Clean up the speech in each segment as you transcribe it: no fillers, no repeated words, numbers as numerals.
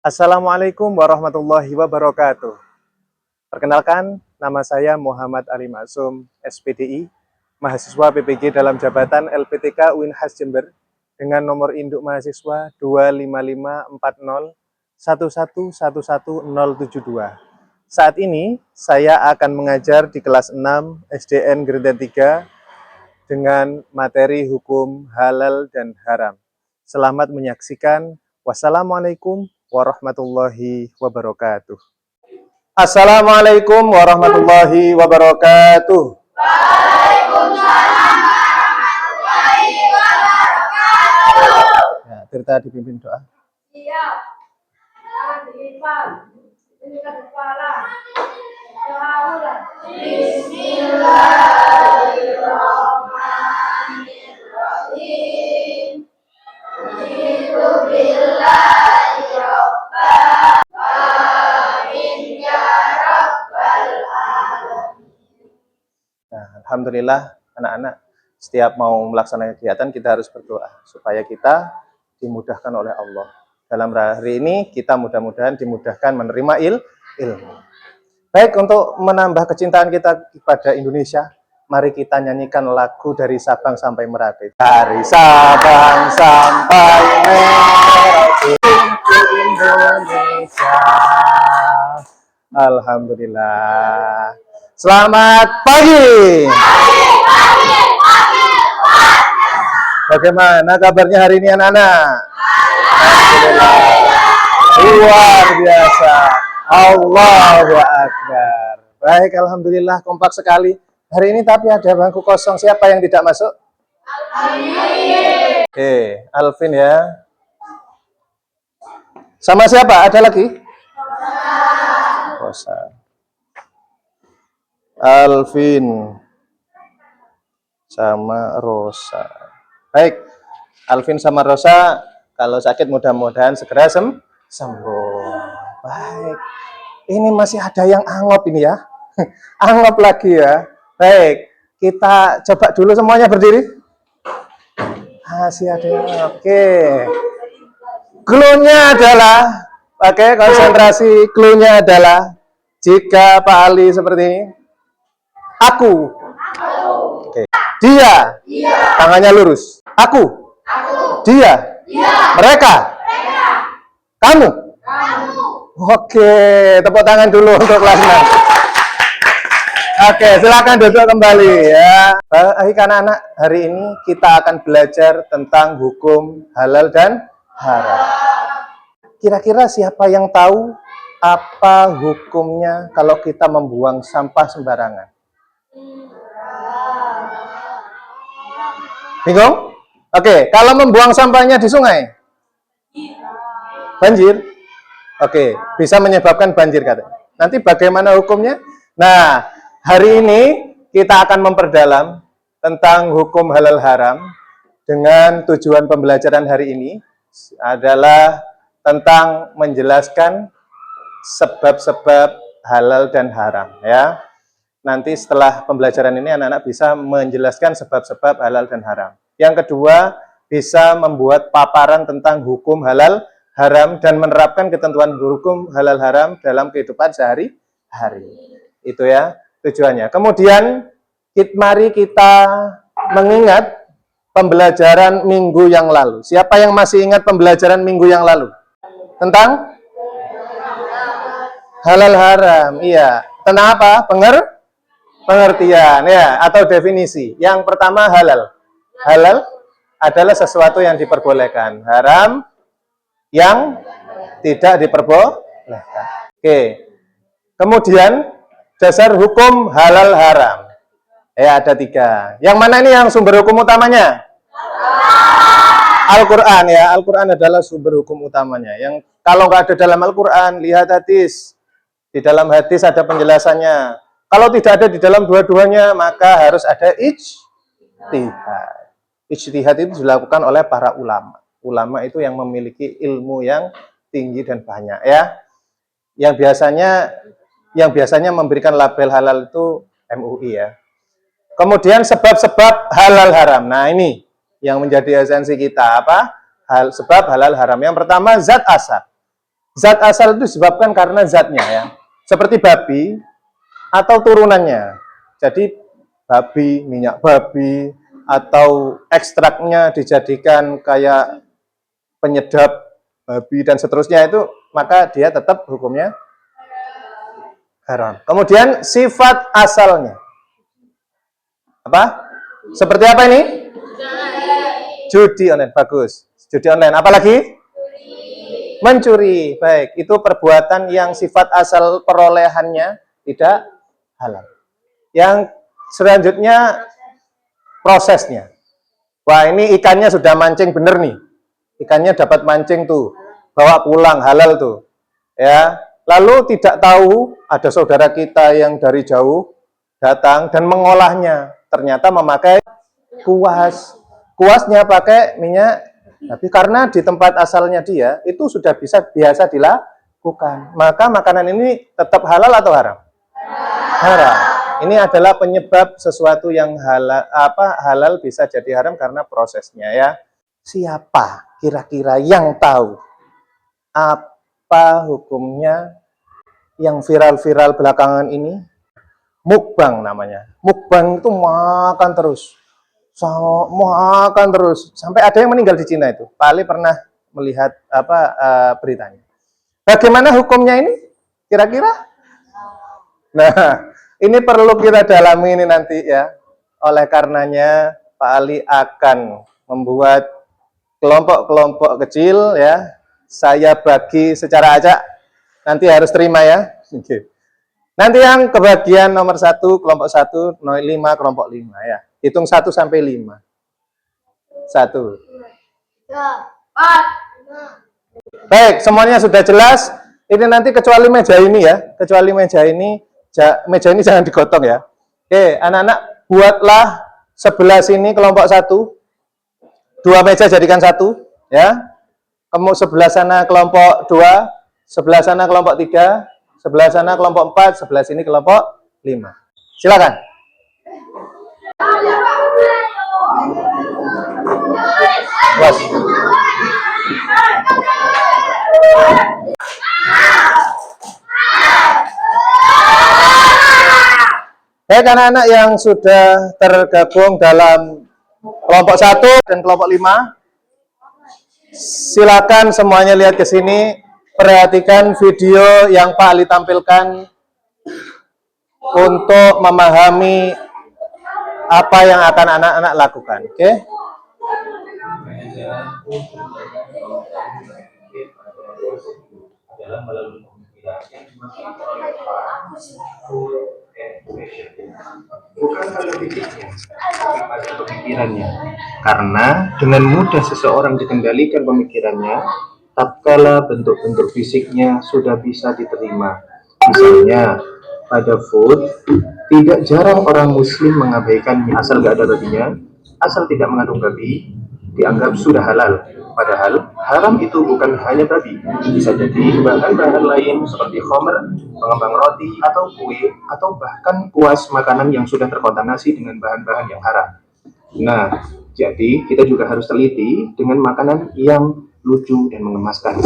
Assalamualaikum warahmatullahi wabarakatuh. Perkenalkan, nama saya Muhammad Ali Maksum, SPDI, mahasiswa PPG dalam jabatan LPTK Unhas Jember dengan nomor induk mahasiswa 2554011111072. Saat ini saya akan mengajar di kelas 6 SDN Grade 3 dengan materi hukum halal dan haram. Selamat menyaksikan. Wassalamualaikum warahmatullahi wabarakatuh. Assalamualaikum warahmatullahi wabarakatuh. Waalaikumsalam warahmatullahi wabarakatuh. Ya, Tirta dipimpin doa. Siap. Tangan dilipat. Ini ke kepala. Doa. Bismillahirrahmanirrahim. Itu billahi rabbah. Amin ya rabbal alamin. Nah, alhamdulillah anak-anak, setiap mau melaksanakan kegiatan kita harus berdoa supaya kita dimudahkan oleh Allah. Dalam hari ini kita mudah-mudahan dimudahkan menerima ilmu. Baik, untuk menambah kecintaan kita kepada Indonesia, mari kita nyanyikan lagu dari Sabang sampai Merauke. Dari Sabang sampai Merauke Indonesia. Alhamdulillah. Selamat pagi. Bagaimana kabarnya hari ini anak-anak? Alhamdulillah. Luar biasa. Allahu Akbar. Baik, alhamdulillah kompak sekali. Hari ini tapi ada bangku kosong. Siapa yang tidak masuk? Alvin. Oke, Alvin ya. Sama siapa? Ada lagi? Rosa. Alvin sama Rosa. Baik, Alvin sama Rosa kalau sakit mudah-mudahan segera sembuh. Baik, ini masih ada yang angop ini ya. Angop lagi ya. Baik, kita coba dulu semuanya berdiri. Masih ada yang angop. Oke. Clue-nya adalah, pakai konsentrasi, clue-nya adalah jika Pak Ali seperti ini. Aku. Oke. Dia. Tangannya lurus. Aku. Dia. Mereka. Kamu. Oke, tepuk tangan dulu untuk kelas 6. Oke, silakan duduk kembali ya. Baik anak-anak, hari ini kita akan belajar tentang hukum halal dan haram. Kira-kira siapa yang tahu apa hukumnya kalau kita membuang sampah sembarangan? Bingung? Oke, kalau membuang sampahnya di sungai? Banjir? Oke, bisa menyebabkan banjir katanya. Nanti bagaimana hukumnya? Nah, hari ini kita akan memperdalam tentang hukum halal haram dengan tujuan pembelajaran hari ini adalah tentang menjelaskan sebab-sebab halal dan haram ya. Nanti setelah pembelajaran ini anak-anak bisa menjelaskan sebab-sebab halal dan haram. Yang kedua, bisa membuat paparan tentang hukum halal haram dan menerapkan ketentuan hukum halal haram dalam kehidupan sehari-hari. Itu ya tujuannya. Kemudian mari kita mengingat pembelajaran minggu yang lalu. Siapa yang masih ingat pembelajaran minggu yang lalu? Tentang halal haram. Iya. Tentang apa? Pengertian ya atau definisi. Yang pertama halal. Halal adalah sesuatu yang diperbolehkan. Haram yang tidak diperbolehkan. Oke. Kemudian dasar hukum halal haram. Ya ada 3. Yang mana ini yang sumber hukum utamanya? Al-Quran ya. Al-Quran adalah sumber hukum utamanya. Yang kalau nggak ada dalam Al-Quran, lihat hadis. Di dalam hadis ada penjelasannya. Kalau tidak ada di dalam dua-duanya, maka harus ada ijtihad. Ijtihad itu dilakukan oleh para ulama. Ulama itu yang memiliki ilmu yang tinggi dan banyak ya. Yang biasanya memberikan label halal itu MUI ya. Kemudian sebab-sebab halal haram. Nah, ini yang menjadi esensi kita apa? Sebab halal haram. Yang pertama zat asal. Zat asal itu disebabkan karena zatnya ya. Seperti babi atau turunannya. Jadi babi, minyak babi, atau ekstraknya dijadikan kayak penyedap babi dan seterusnya itu, maka dia tetap hukumnya haram. Kemudian sifat asalnya. Apa? Seperti apa ini? Judi online, bagus. Judi online, apalagi? Mencuri. Baik, itu perbuatan yang sifat asal perolehannya tidak halal. Yang selanjutnya prosesnya. Wah, ini ikannya sudah mancing bener nih. Ikannya dapat mancing tuh, bawa pulang halal tuh. Ya. Lalu tidak tahu ada saudara kita yang dari jauh datang dan mengolahnya. Ternyata memakai kuas. Kuasnya pakai minyak, tapi karena di tempat asalnya dia itu sudah biasa dilakukan. Maka makanan ini tetap halal atau haram? Haram. Ini adalah penyebab sesuatu yang halal bisa jadi haram karena prosesnya ya. Siapa kira-kira yang tahu apa hukumnya yang viral-viral belakangan ini? Mukbang namanya. Mukbang itu makan terus. Makan terus. Sampai ada yang meninggal di Cina itu. Pak Ali pernah melihat beritanya. Bagaimana hukumnya ini? Kira-kira? Nah, ini perlu kita dalami ini nanti ya. Oleh karenanya Pak Ali akan membuat kelompok-kelompok kecil ya. Saya bagi secara acak. Nanti harus terima ya. Nanti yang kebagian nomor 1, kelompok 1, 5, kelompok 5 ya. Hitung 1 sampai 5. 1. 4. Baik, semuanya sudah jelas. Ini nanti kecuali meja ini ya. Kecuali meja ini jangan digotong ya. Oke, anak-anak buatlah sebelah sini kelompok 1. 2 meja jadikan 1 ya. Kemudian sebelah sana kelompok 2, sebelah sana kelompok 3, sebelah sana kelompok 4, sebelah sini kelompok 5. Silakan. Was. Baik anak-anak yang sudah tergabung dalam kelompok 1 dan kelompok 5, silakan semuanya lihat ke sini, perhatikan video yang Pak Ali tampilkan untuk memahami apa yang akan anak-anak lakukan. Oke? Bukan pada fisiknya, tapi pada pemikirannya. Karena dengan mudah seseorang dikendalikan pemikirannya, tatkala bentuk-bentuk fisiknya sudah bisa diterima. Misalnya, pada food, tidak jarang orang muslim mengabaikannya asal gak ada babinya, asal tidak mengandung babi, dianggap sudah halal. Padahal haram itu bukan hanya babi, bisa jadi bahan-bahan lain seperti khamr, pengembang roti atau kue, atau bahkan kuas makanan yang sudah terkontaminasi dengan bahan-bahan yang haram. Nah, jadi kita juga harus teliti dengan makanan yang lucu dan mengemaskan.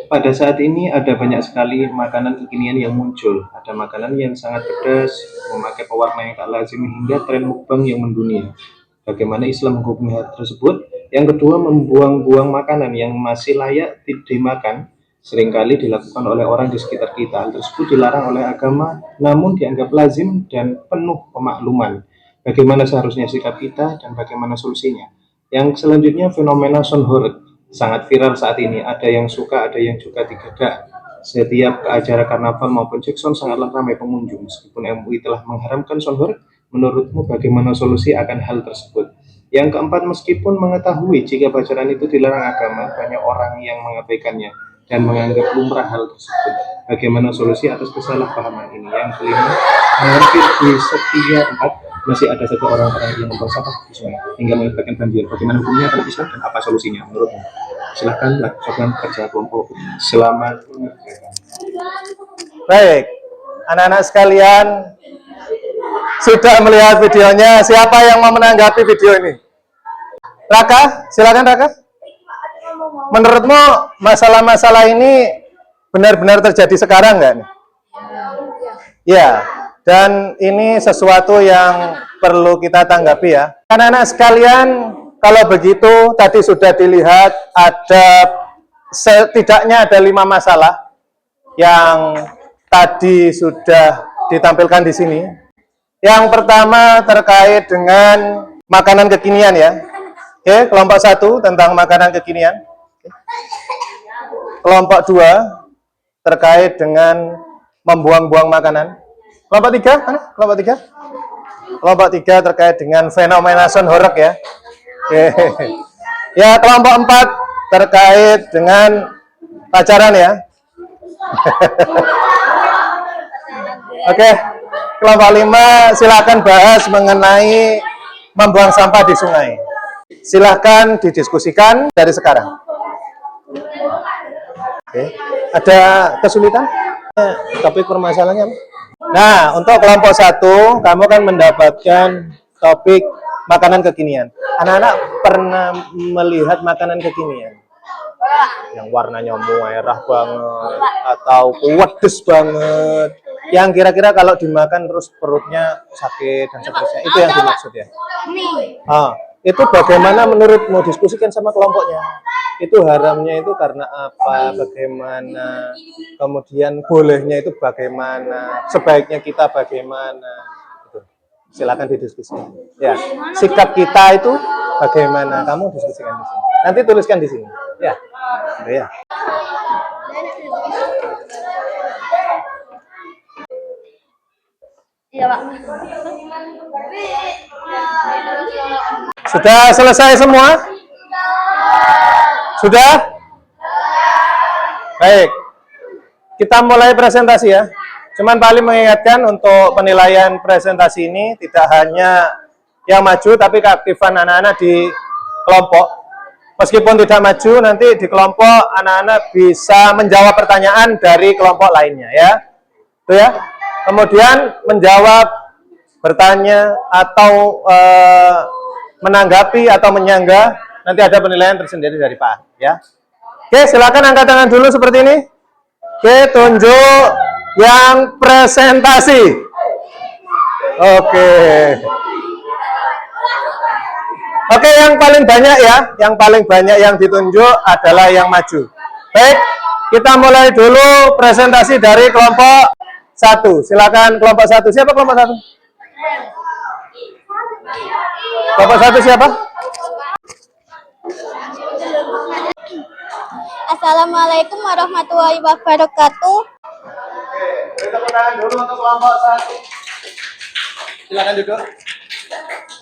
Pada saat ini ada banyak sekali makanan kekinian yang muncul. Ada makanan yang sangat pedas, memakai pewarna yang tak lazim, hingga tren mukbang yang mendunia. Bagaimana Islam menghukumi hal tersebut? Yang kedua, membuang-buang makanan yang masih layak dimakan seringkali dilakukan oleh orang di sekitar kita. Hal tersebut dilarang oleh agama, namun dianggap lazim dan penuh pemakluman. Bagaimana seharusnya sikap kita dan bagaimana solusinya? Yang selanjutnya, fenomena sonhor sangat viral saat ini. Ada yang suka, ada yang juga tidak. Setiap acara karnaval maupun Jackson sangatlah ramai pengunjung. Meskipun MUI telah mengharamkan sonhor, menurutmu bagaimana solusi akan hal tersebut? Yang keempat, meskipun mengetahui jika pacaran itu dilarang agama, banyak orang yang mengabaikannya dan menganggap lumrah hal tersebut. Bagaimana solusi atas kesalahpahaman ini? Yang kelima, hampir di setiap tempat masih ada satu orang-orang yang membuang sampah di sungai hingga menyebabkan banjir. Bagaimana hukumnya dalam Islam dan apa solusinya menurutmu? Silahkan lakukan kerja kelompok. Selamat mengerjakan. Baik, anak-anak sekalian, sudah melihat videonya. Siapa yang mau menanggapi video ini? Raka, silakan Raka. menurutmu masalah-masalah ini benar-benar terjadi sekarang nggak nih? Ya, dan ini sesuatu yang perlu kita tanggapi ya. Anak-anak sekalian, kalau begitu tadi sudah dilihat ada setidaknya ada 5 masalah yang tadi sudah ditampilkan di sini. Yang pertama terkait dengan makanan kekinian ya. Oke, kelompok 1 tentang makanan kekinian. Kelompok 2 terkait dengan membuang-buang makanan. Kelompok 3, mana? Kelompok 3? Kelompok 3 terkait dengan fenomena sound horeg ya. Oke. Ya, kelompok 4 terkait dengan pacaran ya. Oke. Kelompok 5 silakan bahas mengenai membuang sampah di sungai. Silahkan didiskusikan dari sekarang. Oke. Ada kesulitan? Topik permasalahannya apa? Nah, untuk kelompok 1, kamu kan mendapatkan topik makanan kekinian. Anak-anak pernah melihat makanan kekinian? Yang warnanya merah banget, atau pedes banget. Yang kira-kira kalau dimakan terus perutnya sakit dan seterusnya. Itu yang dimaksud ya? Itu bagaimana menurutmu? Diskusikan sama kelompoknya. Itu haramnya itu karena apa? Bagaimana? Kemudian bolehnya itu bagaimana? Sebaiknya kita bagaimana? Gitu. Silakan didiskusikan. Ya, sikap kita itu bagaimana? Kamu diskusikan di sini. Nanti tuliskan di sini. Ya, ya. Iya, Pak. Sudah selesai semua? Sudah? Baik. Kita mulai presentasi ya. Cuman paling mengingatkan untuk penilaian presentasi ini tidak hanya yang maju, tapi keaktifan anak-anak di kelompok. Meskipun tidak maju, nanti di kelompok anak-anak bisa menjawab pertanyaan dari kelompok lainnya ya. Itu ya. Kemudian menjawab, bertanya atau menanggapi atau menyanggah, nanti ada penilaian tersendiri dari Pak ya. Oke, silakan angkat tangan dulu seperti ini. Oke, tunjuk yang presentasi. Oke. Oke, yang paling banyak ya, yang paling banyak yang ditunjuk adalah yang maju. Baik, kita mulai dulu presentasi dari kelompok 1. Silakan kelompok 1. Siapa kelompok 1? Kelompok 1 siapa? Assalamualaikum warahmatullahi wabarakatuh. Oke, beri tepuk tangan dulu untuk kelompok 1. Silakan duduk.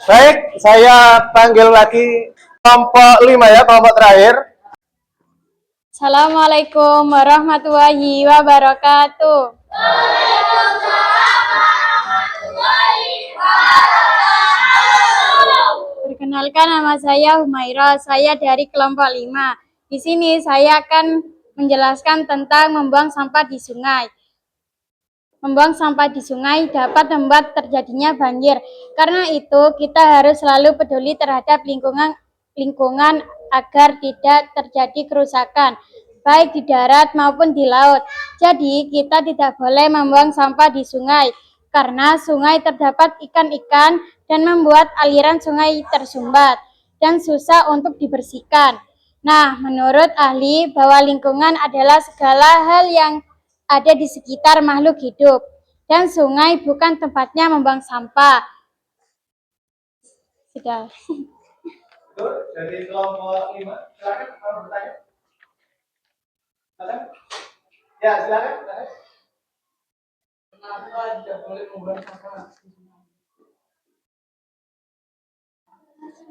Baik, saya panggil lagi kelompok 5 ya, kelompok terakhir. Assalamualaikum warahmatullahi wabarakatuh. Perkenalkan, nama saya Humaira, saya dari kelompok 5. Di sini saya akan menjelaskan tentang membuang sampah di sungai. Membuang sampah di sungai dapat membuat terjadinya banjir. Karena itu, kita harus selalu peduli terhadap lingkungan agar tidak terjadi kerusakan, baik di darat maupun di laut. Jadi, kita tidak boleh membuang sampah di sungai, karena sungai terdapat ikan-ikan dan membuat aliran sungai tersumbat dan susah untuk dibersihkan. Nah, menurut ahli bahwa lingkungan adalah segala hal yang ada di sekitar makhluk hidup, dan sungai bukan tempatnya membuang sampah. Sudah. Dari kelompok 5, silakan mau bertanya. Silakan. Ya, silakan. Kenapa tidak boleh membuang sampah?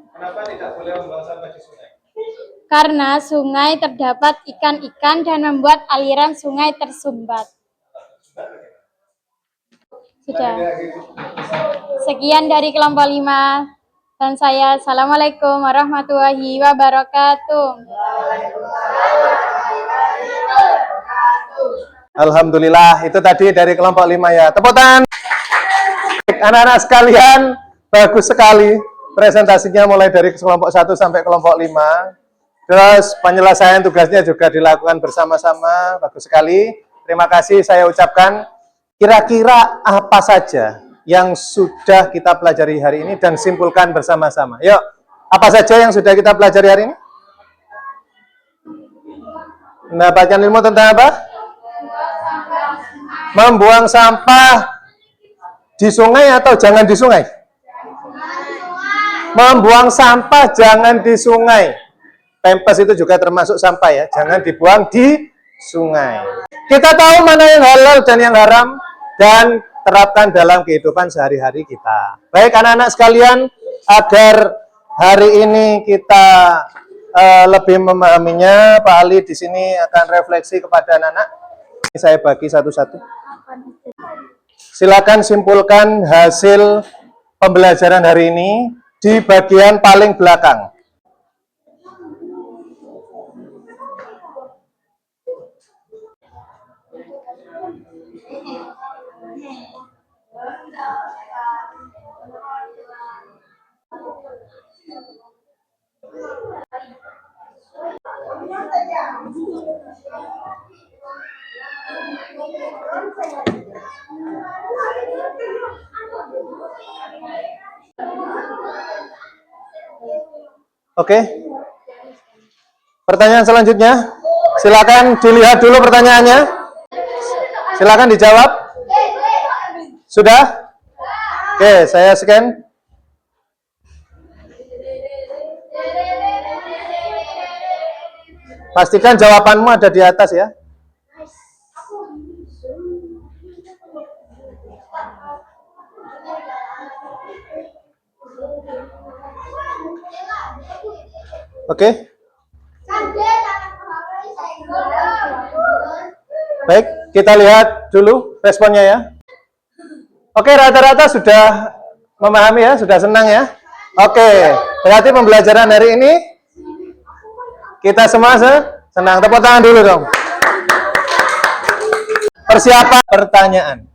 Kenapa tidak boleh membuang sampah di sungai? Karena sungai terdapat ikan-ikan dan membuat aliran sungai tersumbat. Sudah. Sekian dari kelompok 5. Dan saya, Assalamualaikum warahmatullahi wabarakatuh. Alhamdulillah, itu tadi dari kelompok 5 ya. Tepuk tangan. Anak-anak sekalian, bagus sekali presentasinya mulai dari kelompok 1 sampai kelompok 5. Terus penyelesaian tugasnya juga dilakukan bersama-sama, bagus sekali. Terima kasih saya ucapkan. Kira-kira apa saja yang sudah kita pelajari hari ini dan simpulkan bersama-sama. Yuk, apa saja yang sudah kita pelajari hari ini? Mendapatkan ilmu tentang apa? Membuang sampah di sungai atau jangan di sungai? Membuang sampah jangan di sungai. Pempes itu juga termasuk sampah ya, jangan dibuang di sungai. Kita tahu mana yang halal dan yang haram dan terapkan dalam kehidupan sehari-hari kita. Baik anak-anak sekalian, agar hari ini kita lebih memahaminya, Pak Ali di sini akan refleksi kepada anak-anak. Saya bagi satu-satu. Silakan simpulkan hasil pembelajaran hari ini di bagian paling belakang. Oke. Pertanyaan selanjutnya, silakan dilihat dulu pertanyaannya. Silakan dijawab. Sudah? Oke, saya scan. Pastikan jawabanmu ada di atas ya. Oke. Baik, kita lihat dulu responnya ya. Oke, rata-rata sudah memahami ya, sudah senang ya. Oke, berarti pembelajaran hari ini kita semua senang. Tepuk tangan dulu dong. Persiapan pertanyaan.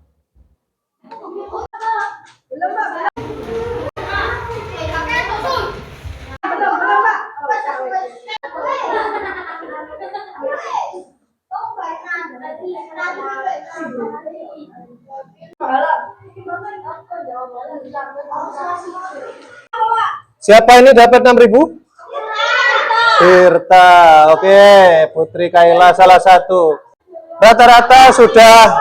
Siapa ini dapat 6.000? Tirta, oke, Putri Kaila salah satu. Rata-rata sudah,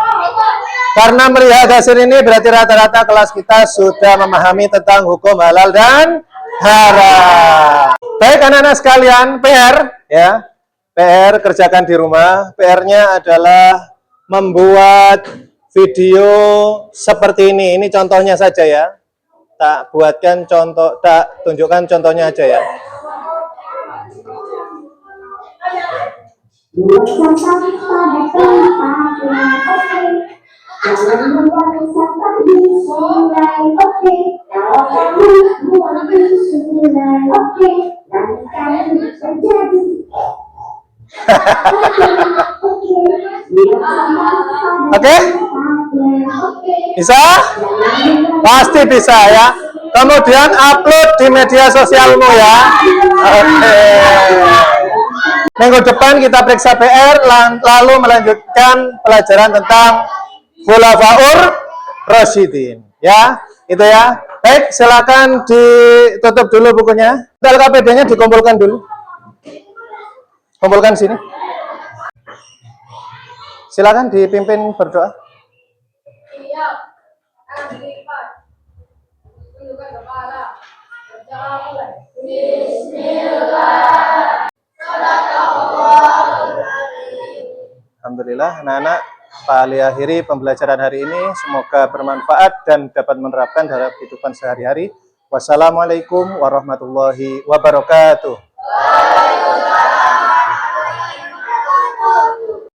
karena melihat hasil ini berarti rata-rata kelas kita sudah memahami tentang hukum halal dan haram. Baik anak-anak sekalian, PR ya, PR kerjakan di rumah. PR-nya adalah membuat video seperti ini. Ini contohnya saja ya. Tak buatkan contoh, tak tunjukkan contohnya aja ya. Buang sampah pada tempat yang oke. Jangan membuang sampah di sungai, oke. Kalau kamu buang di sungai, oke. Nanti kamu terjadi. Oke? Bisa? Pasti bisa ya. Kemudian upload di media sosialmu ya. Oke. Minggu depan kita periksa PR, lalu melanjutkan pelajaran tentang Khulafaur Rasyidin. Ya, itu ya. Baik, silakan ditutup dulu bukunya. LKPD-nya dikumpulkan dulu. Kumpulkan sini. Silakan dipimpin berdoa. Bismillah. Alhamdulillah, anak-anak, Pak Ali akhiri pembelajaran hari ini. Semoga bermanfaat dan dapat menerapkan dalam kehidupan sehari-hari. Wassalamualaikum warahmatullahi wabarakatuh.